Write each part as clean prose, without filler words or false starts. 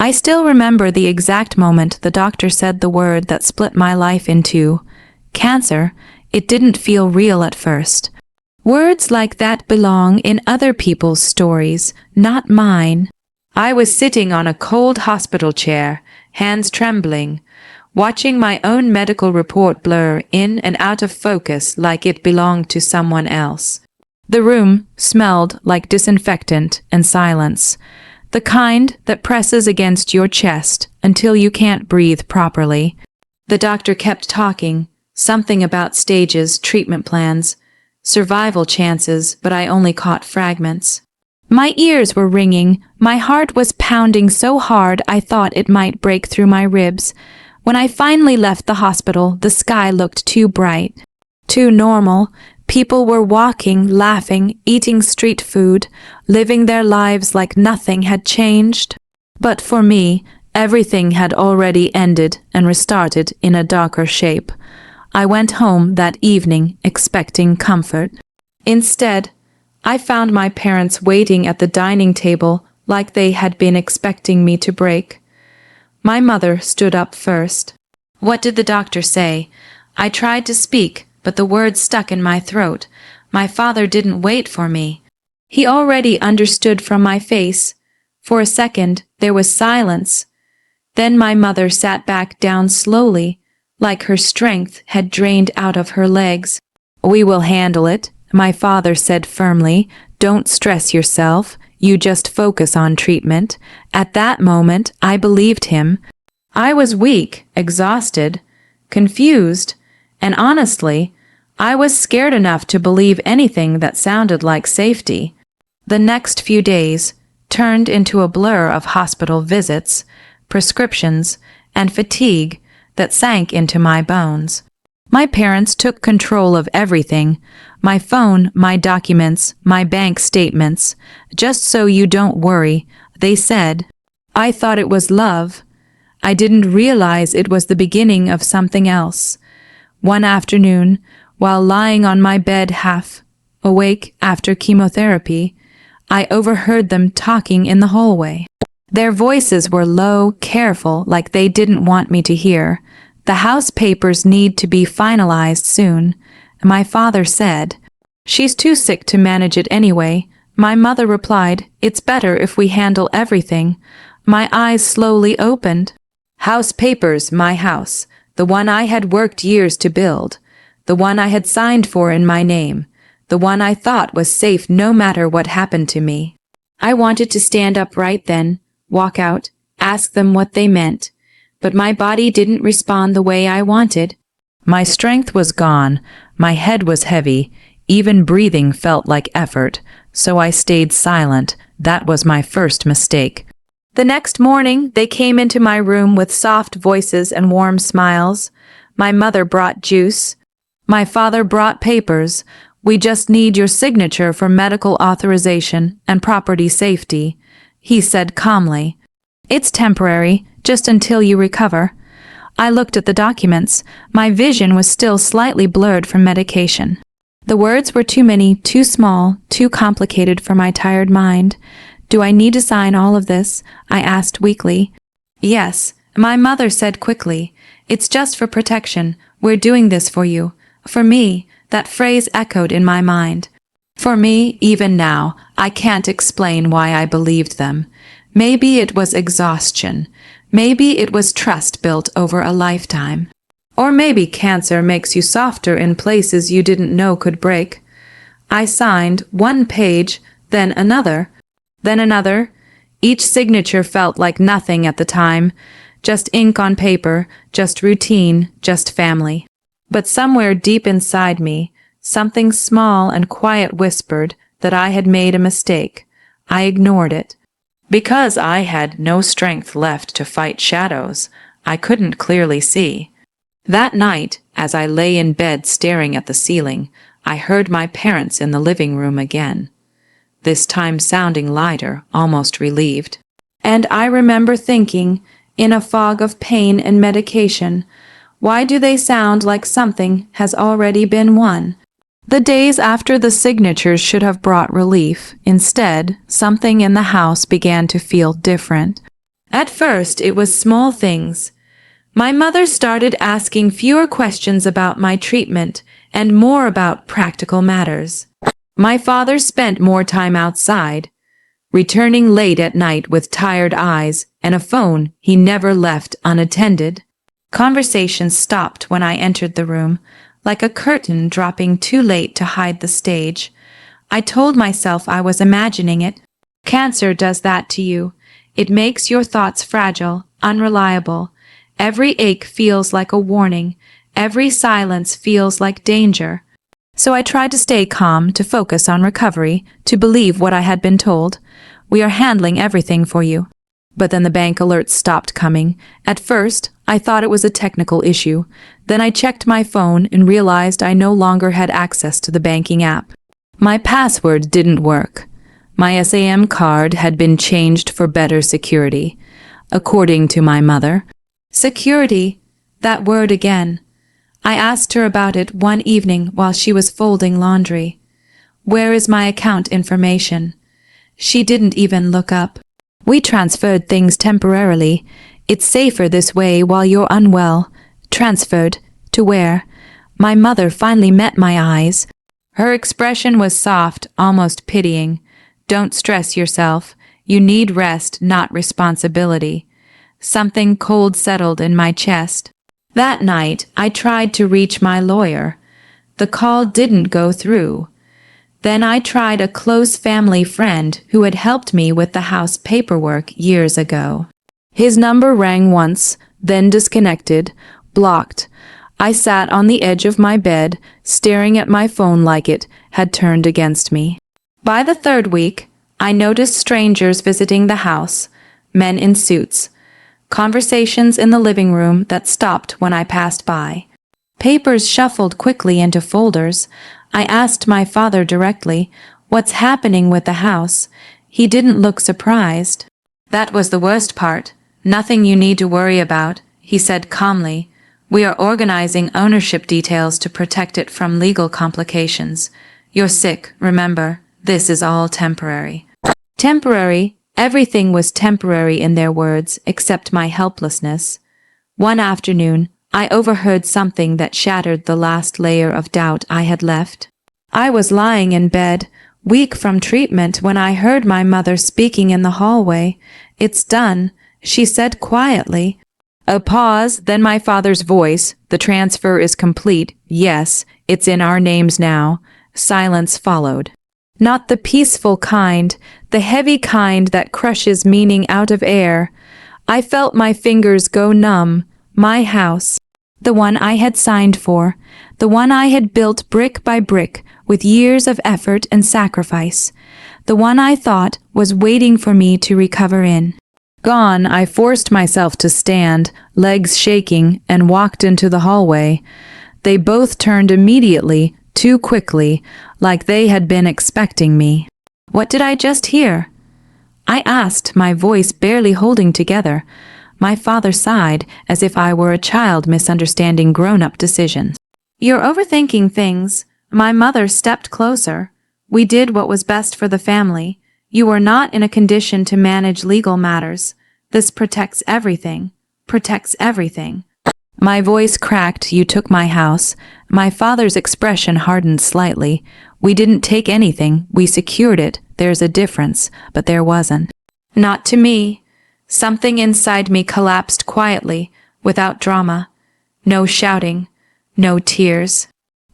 I still remember the exact moment the doctor said the word that split my life in two. Cancer. It didn't feel real at first. Words like that belong in other people's stories, not mine. I was sitting on a cold hospital chair, hands trembling, watching my own medical report blur in and out of focus like it belonged to someone else. The room smelled like disinfectant and silence, the kind that presses against your chest until you can't breathe properly. The doctor kept talking, something about stages, treatment plans, survival chances, but I only caught fragments. My ears were ringing, my heart was pounding so hard I thought it might break through my ribs. When I finally left the hospital, the sky looked too bright, too normal. People were walking, laughing, eating street food, living their lives like nothing had changed. But for me, everything had already ended and restarted in a darker shape. I went home that evening expecting comfort. Instead, I found my parents waiting at the dining table like they had been expecting me to break. My mother stood up first. "What did the doctor say?" I tried to speak, but the words stuck in my throat. My father didn't wait for me. He already understood from my face. For a second, there was silence. Then my mother sat back down slowly, like her strength had drained out of her legs. "We will handle it," my father said firmly. "Don't stress yourself. You just focus on treatment." At that moment, I believed him. I was weak, exhausted, confused, and honestly, I was scared enough to believe anything that sounded like safety. The next few days turned into a blur of hospital visits, prescriptions, and fatigue that sank into my bones. My parents took control of everything: my phone, my documents, my bank statements. "Just so you don't worry," they said. I thought it was love. I didn't realize it was the beginning of something else. One afternoon, while lying on my bed half awake after chemotherapy, I overheard them talking in the hallway. Their voices were low, careful, like they didn't want me to hear. "The house papers need to be finalized soon," my father said. "She's too sick to manage it anyway." My mother replied, "It's better if we handle everything." My eyes slowly opened. House papers, my house, the one I had worked years to build, the one I had signed for in my name, the one I thought was safe no matter what happened to me. I wanted to stand up right then, walk out, ask them what they meant, but my body didn't respond the way I wanted. My strength was gone, my head was heavy, even breathing felt like effort, so I stayed silent. That was my first mistake. The next morning, they came into my room with soft voices and warm smiles. My mother brought juice. My father brought papers. "We just need your signature for medical authorization and property safety," he said calmly. "It's temporary, just until you recover." I looked at the documents. My vision was still slightly blurred from medication. The words were too many, too small, too complicated for my tired mind. "Do I need to sign all of this?" I asked weakly. "Yes," my mother said quickly. "It's just for protection. We're doing this for you." For me, that phrase echoed in my mind. For me, even now, I can't explain why I believed them. Maybe it was exhaustion. Maybe it was trust built over a lifetime. Or maybe cancer makes you softer in places you didn't know could break. I signed one page, then another. Then another. Each signature felt like nothing at the time, just ink on paper, just routine, just family. But somewhere deep inside me, something small and quiet whispered that I had made a mistake. I ignored it. Because I had no strength left to fight shadows, I couldn't clearly see. That night, as I lay in bed staring at the ceiling, I heard my parents in the living room again. This time sounding lighter, almost relieved. And I remember thinking, in a fog of pain and medication, why do they sound like something has already been won? The days after the signatures should have brought relief. Instead, something in the house began to feel different. At first, it was small things. My mother started asking fewer questions about my treatment and more about practical matters. My father spent more time outside, returning late at night with tired eyes and a phone he never left unattended. Conversations stopped when I entered the room, like a curtain dropping too late to hide the stage. I told myself I was imagining it. Cancer does that to you. It makes your thoughts fragile, unreliable. Every ache feels like a warning. Every silence feels like danger. So I tried to stay calm, to focus on recovery, to believe what I had been told. We are handling everything for you. But then the bank alerts stopped coming. At first, I thought it was a technical issue. Then I checked my phone and realized I no longer had access to the banking app. My password didn't work. My SAM card had been changed for better security, according to my mother. Security, that word again. I asked her about it one evening while she was folding laundry. Where is my account information? She didn't even look up. We transferred things temporarily. It's safer this way while you're unwell. Transferred. To where? My mother finally met my eyes. Her expression was soft, almost pitying. Don't stress yourself. You need rest, not responsibility. Something cold settled in my chest. That night, I tried to reach my lawyer. The call didn't go through. Then I tried a close family friend who had helped me with the house paperwork years ago. His number rang once, then disconnected, blocked. I sat on the edge of my bed, staring at my phone like it had turned against me. By the third week, I noticed strangers visiting the house, men in suits. Conversations in the living room that stopped when I passed by. Papers shuffled quickly into folders. I asked my father directly, "What's happening with the house?" He didn't look surprised. "That was the worst part. Nothing you need to worry about," he said calmly. "We are organizing ownership details to protect it from legal complications. You're sick, remember. This is all temporary." Temporary? Everything was temporary in their words, except my helplessness. One afternoon, I overheard something that shattered the last layer of doubt I had left. I was lying in bed, weak from treatment, when I heard my mother speaking in the hallway. "It's done," she said quietly. A pause, then my father's voice. "The transfer is complete. Yes, it's in our names now." Silence followed. Not the peaceful kind, the heavy kind that crushes meaning out of air. I felt my fingers go numb. My house. The one I had signed for. The one I had built brick by brick with years of effort and sacrifice. The one I thought was waiting for me to recover in. Gone, I forced myself to stand, legs shaking, and walked into the hallway. They both turned immediately, too quickly, like they had been expecting me. "What did I just hear?" I asked, my voice barely holding together. My father sighed, as if I were a child misunderstanding grown-up decisions. "You're overthinking things." My mother stepped closer. "We did what was best for the family. You are not in a condition to manage legal matters. This protects everything. Protects everything." My voice cracked. "You took my house." My father's expression hardened slightly. "We didn't take anything. We secured it. There's a difference." But there wasn't. Not to me. Something inside me collapsed quietly, without drama. No shouting. No tears.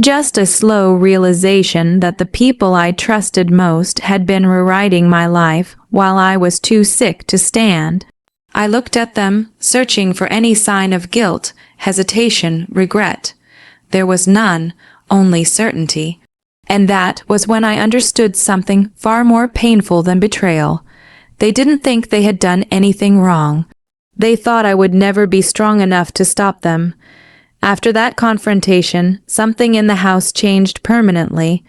Just a slow realization that the people I trusted most had been rewriting my life while I was too sick to stand. I looked at them, searching for any sign of guilt, hesitation, regret. There was none, only certainty. And that was when I understood something far more painful than betrayal. They didn't think they had done anything wrong. They thought I would never be strong enough to stop them. After that confrontation, something in the house changed permanently.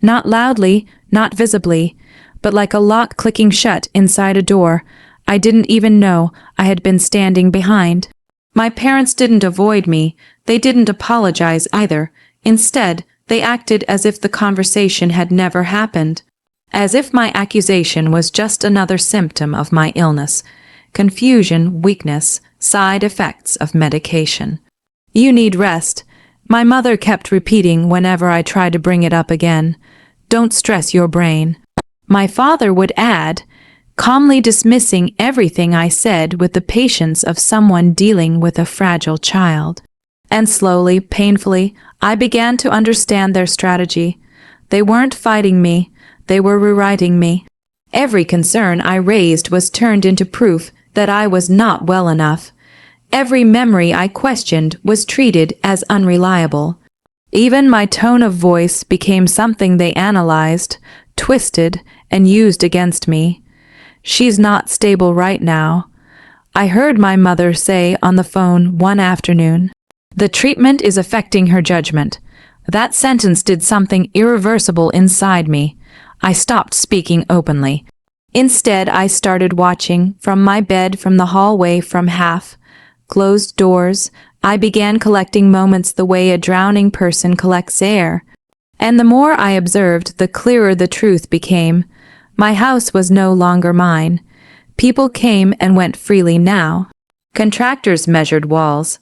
Not loudly, not visibly, but like a lock clicking shut inside a door I didn't even know I had been standing behind. My parents didn't avoid me. They didn't apologize either. Instead, they acted as if the conversation had never happened. As if my accusation was just another symptom of my illness. confusion, weakness, side effects of medication. You need rest. My mother kept repeating whenever I tried to bring it up again. Don't stress your brain. My father would add, calmly dismissing everything I said with the patience of someone dealing with a fragile child. And slowly, painfully, I began to understand their strategy. They weren't fighting me, they were rewriting me. Every concern I raised was turned into proof that I was not well enough. Every memory I questioned was treated as unreliable. Even my tone of voice became something they analyzed, twisted, and used against me. She's not stable right now, I heard my mother say on the phone one afternoon. The treatment is affecting her judgment. That sentence did something irreversible inside me. I stopped speaking openly. Instead, I started watching from my bed, from the hallway, from half-closed doors. I began collecting moments the way a drowning person collects air. And the more I observed, the clearer the truth became. My house was no longer mine. People came and went freely now. Contractors measured walls.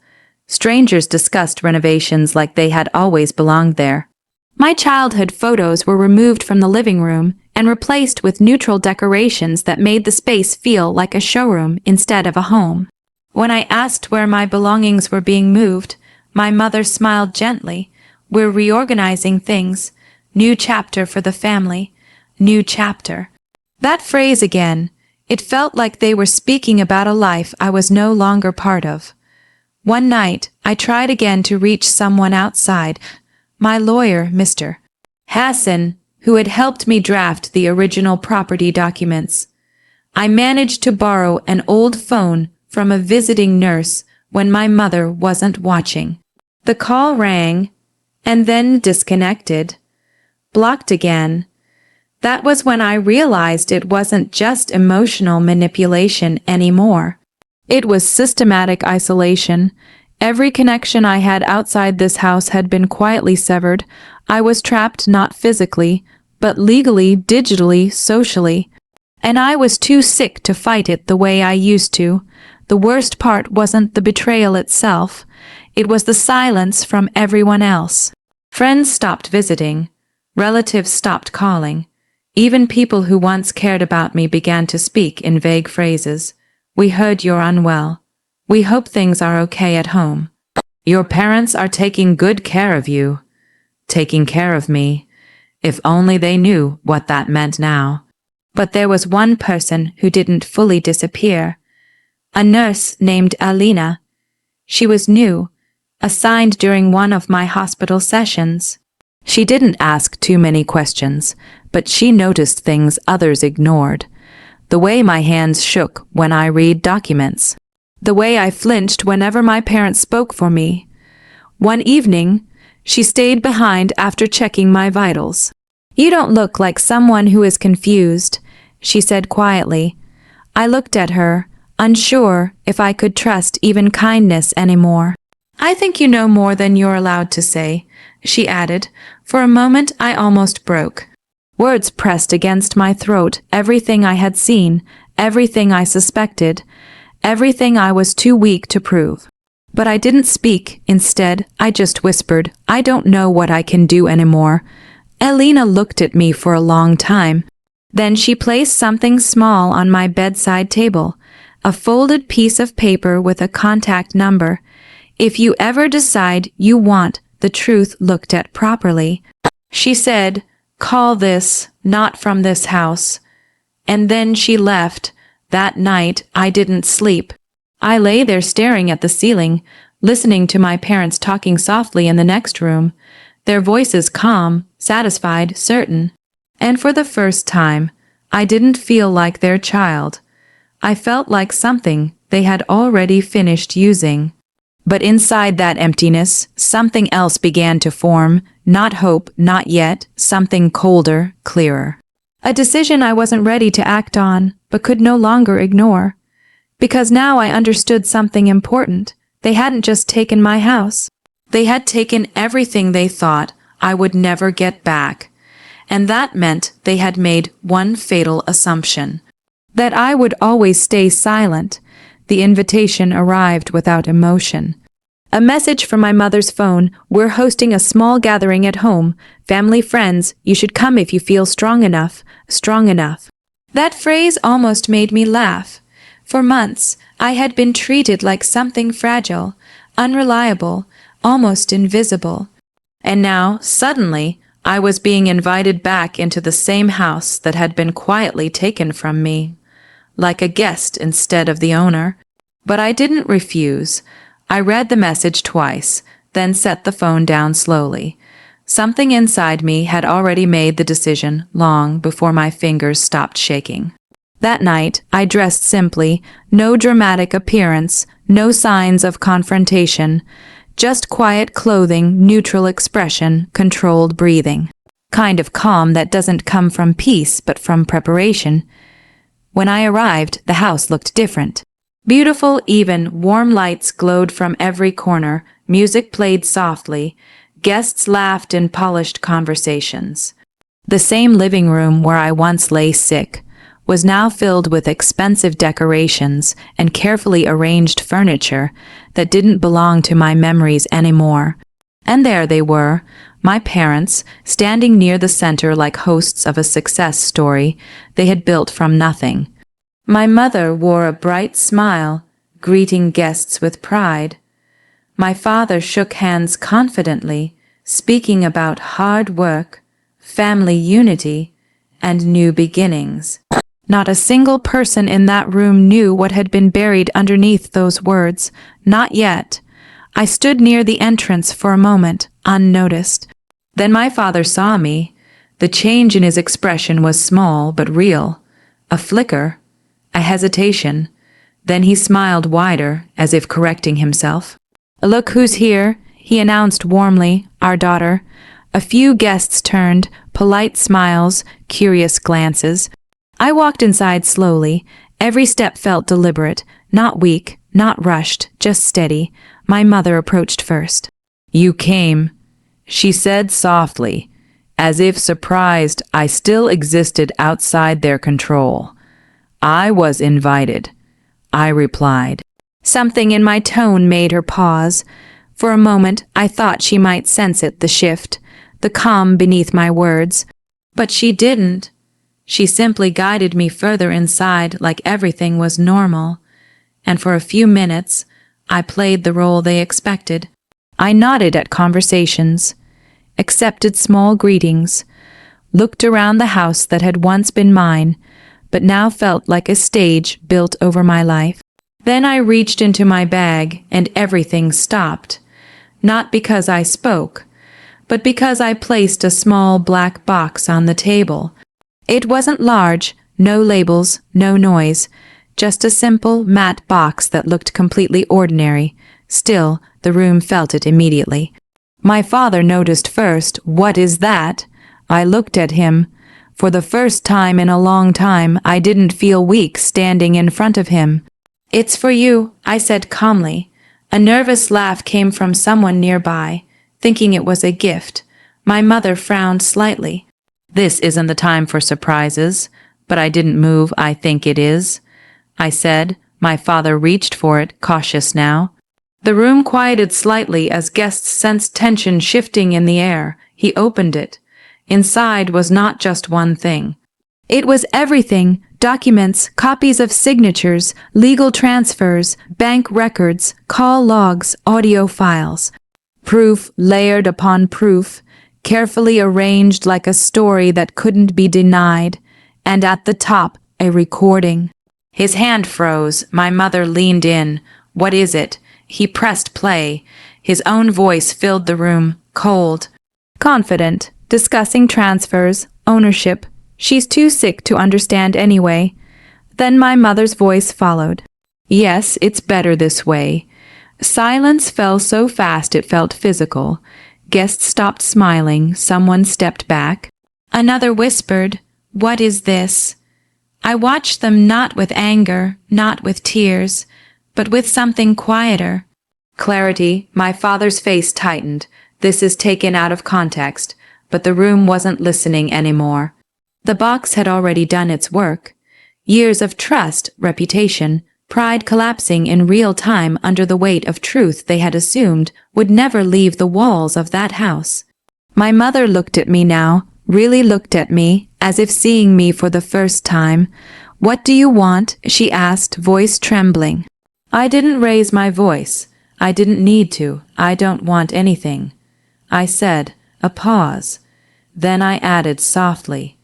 Strangers discussed renovations like they had always belonged there. My childhood photos were removed from the living room and replaced with neutral decorations that made the space feel like a showroom instead of a home. When I asked where my belongings were being moved, my mother smiled gently. We're reorganizing things. New chapter for the family. New chapter. That phrase again, it felt like they were speaking about a life I was no longer part of. One night, I tried again to reach someone outside, my lawyer, Mr. Hassan, who had helped me draft the original property documents. I managed to borrow an old phone from a visiting nurse when my mother wasn't watching. The call rang, and then disconnected. Blocked again. That was when I realized it wasn't just emotional manipulation anymore. It was systematic isolation. Every connection I had outside this house had been quietly severed. I was trapped not physically, but legally, digitally, socially. And I was too sick to fight it the way I used to. The worst part wasn't the betrayal itself. It was the silence from everyone else. Friends stopped visiting. Relatives stopped calling. Even people who once cared about me began to speak in vague phrases. We heard you're unwell. We hope things are okay at home. Your parents are taking good care of you. Taking care of me. If only they knew what that meant now. But there was one person who didn't fully disappear. A nurse named Alina. She was new, assigned during one of my hospital sessions. She didn't ask too many questions, but she noticed things others ignored. The way my hands shook when I read documents. The way I flinched whenever my parents spoke for me. One evening, she stayed behind after checking my vitals. You don't look like someone who is confused, she said quietly. I looked at her, unsure if I could trust even kindness anymore. I think you know more than you're allowed to say, she added. For a moment I almost broke. Words pressed against my throat, everything I had seen, everything I suspected, everything I was too weak to prove. But I didn't speak. Instead, I just whispered, I don't know what I can do anymore. Elena looked at me for a long time. Then she placed something small on my bedside table, a folded piece of paper with a contact number. If you ever decide you want the truth looked at properly, she said, call this, not from this house. And then she left. That night, I didn't sleep. I lay there staring at the ceiling, listening to my parents talking softly in the next room, their voices calm, satisfied, certain. And for the first time, I didn't feel like their child. I felt like something they had already finished using. But inside that emptiness, something else began to form, not hope, not yet, something colder, clearer. A decision I wasn't ready to act on, but could no longer ignore. Because now I understood something important. They hadn't just taken my house. They had taken everything they thought I would never get back. And that meant they had made one fatal assumption. that I would always stay silent. The invitation arrived without emotion. A message from my mother's phone: "We're hosting a small gathering at home. Family, friends, you should come if you feel strong enough, strong enough." That phrase almost made me laugh. For months, I had been treated like something fragile, unreliable, almost invisible. And now, suddenly, I was being invited back into the same house that had been quietly taken from me, like a guest instead of the owner. But I didn't refuse. I read the message twice, then set the phone down slowly. Something inside me had already made the decision long before my fingers stopped shaking. That night, I dressed simply, no dramatic appearance, no signs of confrontation, just quiet clothing, neutral expression, controlled breathing. Kind of calm that doesn't come from peace but from preparation. When I arrived, the house looked different. Beautiful, even, warm lights glowed from every corner, music played softly, guests laughed in polished conversations. The same living room where I once lay sick was now filled with expensive decorations and carefully arranged furniture that didn't belong to my memories anymore. And there they were, my parents, standing near the center like hosts of a success story they had built from nothing. My mother wore a bright smile, greeting guests with pride. My father shook hands confidently, speaking about hard work, family unity, and new beginnings. Not a single person in that room knew what had been buried underneath those words. Not yet. I stood near the entrance for a moment, unnoticed. Then my father saw me. The change in his expression was small but real. A flicker, a hesitation. Then he smiled wider, as if correcting himself. "Look who's here," he announced warmly, "our daughter." A few guests turned, polite smiles, curious glances. I walked inside slowly. Every step felt deliberate, not weak, not rushed, just steady. My mother approached first. "You came," she said softly, as if surprised I still existed outside their control. "I was invited," I replied. Something in my tone made her pause. For a moment, I thought she might sense it, the shift, the calm beneath my words. But she didn't. She simply guided me further inside like everything was normal. And for a few minutes, I played the role they expected. I nodded at conversations, accepted small greetings, looked around the house that had once been mine, but now felt like a stage built over my life. Then I reached into my bag and everything stopped. Not because I spoke, but because I placed a small black box on the table. It wasn't large, no labels, no noise, just a simple, matte box that looked completely ordinary. Still, the room felt it immediately. My father noticed first. "What is that?" I looked at him. For the first time in a long time, I didn't feel weak standing in front of him. "It's for you," I said calmly. A nervous laugh came from someone nearby, thinking it was a gift. My mother frowned slightly. "This isn't the time for surprises," but I didn't move. "I think it is," I said. My father reached for it, cautious now. The room quieted slightly as guests sensed tension shifting in the air. He opened it. Inside was not just one thing. It was everything: documents, copies of signatures, legal transfers, bank records, call logs, audio files. Proof layered upon proof, carefully arranged like a story that couldn't be denied, and at the top, a recording. His hand froze. My mother leaned in. "What is it?" He pressed play. His own voice filled the room, cold, confident, discussing transfers, ownership. "She's too sick to understand anyway." Then my mother's voice followed. "Yes, it's better this way." Silence fell so fast it felt physical. Guests stopped smiling. Someone stepped back. Another whispered, "What is this?" I watched them, not with anger, not with tears, but with something quieter. Clarity. My father's face tightened. This is taken out of context, but the room wasn't listening anymore. The box had already done its work. Years of trust, reputation, pride collapsing in real time under the weight of truth they had assumed would never leave the walls of that house. My mother looked at me now, really looked at me, as if seeing me for the first time. "What do you want?" she asked, voice trembling. I didn't raise my voice. I didn't need to. "I don't want anything," I said. A pause. Then I added softly,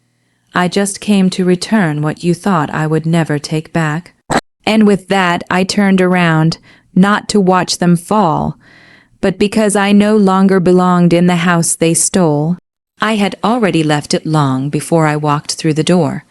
"I just came to return what you thought I would never take back." And with that I turned around, not to watch them fall, but because I no longer belonged in the house they stole. I had already left it long before I walked through the door.